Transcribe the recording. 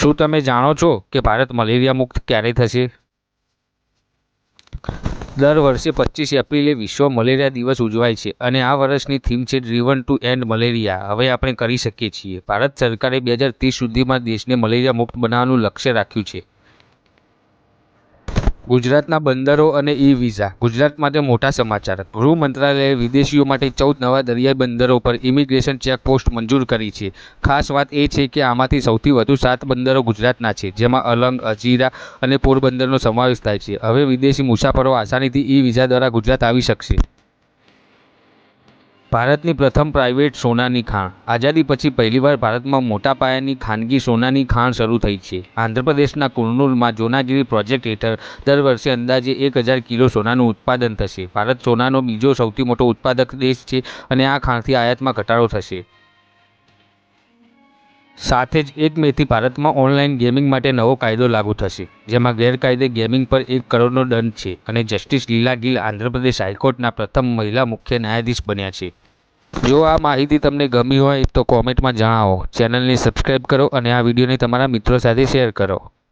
શું તમે જાણો છો કે ભારત મલેરિયા મુક્ત ક્યારે થશે? દર વર્ષે 25 એપ્રિલે વિશ્વ મલેરિયા દિવસ ઉજવાય છે અને આ વર્ષની થીમ છે ડ્રીવન ટુ એન્ડ મલેરિયા. હવે આપણે કરી શકીએ છીએ. ભારત સરકારે 2030 સુધીમાં દેશને મલેરિયા મુક્ત બનાવવાનું લક્ષ્ય રાખ્યું છે. ગુજરાતના બંદરો અને ઈ-વિઝા. ગુજરાત માટે મોટા સમાચાર. ગૃહ મંત્રાલયે વિદેશીઓ માટે 14 નવા દરિયાઈ બંદરો પર ઇમિગ્રેશન ચેકપોસ્ટ મંજૂર કરી છે. ખાસ વાત એ છે કે આમાંથી સૌથી વધુ 7 બંદરો ગુજરાતના છે, જેમાં અલંગ, હજીરા અને પોરબંદરનો સમાવેશ થાય છે. હવે વિદેશી મુસાફરો આસાનીથી ઈ-વિઝા દ્વારા ગુજરાત આવી શકશે. ભારતની પ્રથમ પ્રાઇવેટ સોનાની ખાણ. આઝાદી પછી પહેલીવાર ભારતમાં મોટા પાયાની ખાનગી સોનાની ખાણ શરૂ થઈ છે. આંધ્રપ્રદેશના કુર્નૂલમાં જોનાગીરી પ્રોજેક્ટ હેઠળ દર વર્ષે અંદાજે 1000 કિલો સોનાનું ઉત્પાદન થશે. ભારત સોનાનો બીજો સૌથી મોટો ઉત્પાદક દેશ છે અને આ ખાણથી આયાતમાં ઘટાડો થશે. સાથે જ 1 મેથી ભારતમાં ઓનલાઈન ગેમિંગ માટે નવો કાયદો લાગુ થશે, જેમાં ગેરકાયદે ગેમિંગ પર 1 કરોડનો દંડ છે અને જસ્ટિસ લીલા ગિલ આંધ્રપ્રદેશ હાઈકોર્ટના પ્રથમ મહિલા મુખ્ય ન્યાયાધીશ બન્યા છે. જો આ માહિતી તમને ગમી હોય તો કોમેન્ટમાં જણાવો. ચેનલને સબસ્ક્રાઈબ કરો અને આ વિડીયોને તમારા મિત્રો સાથે શેર કરો.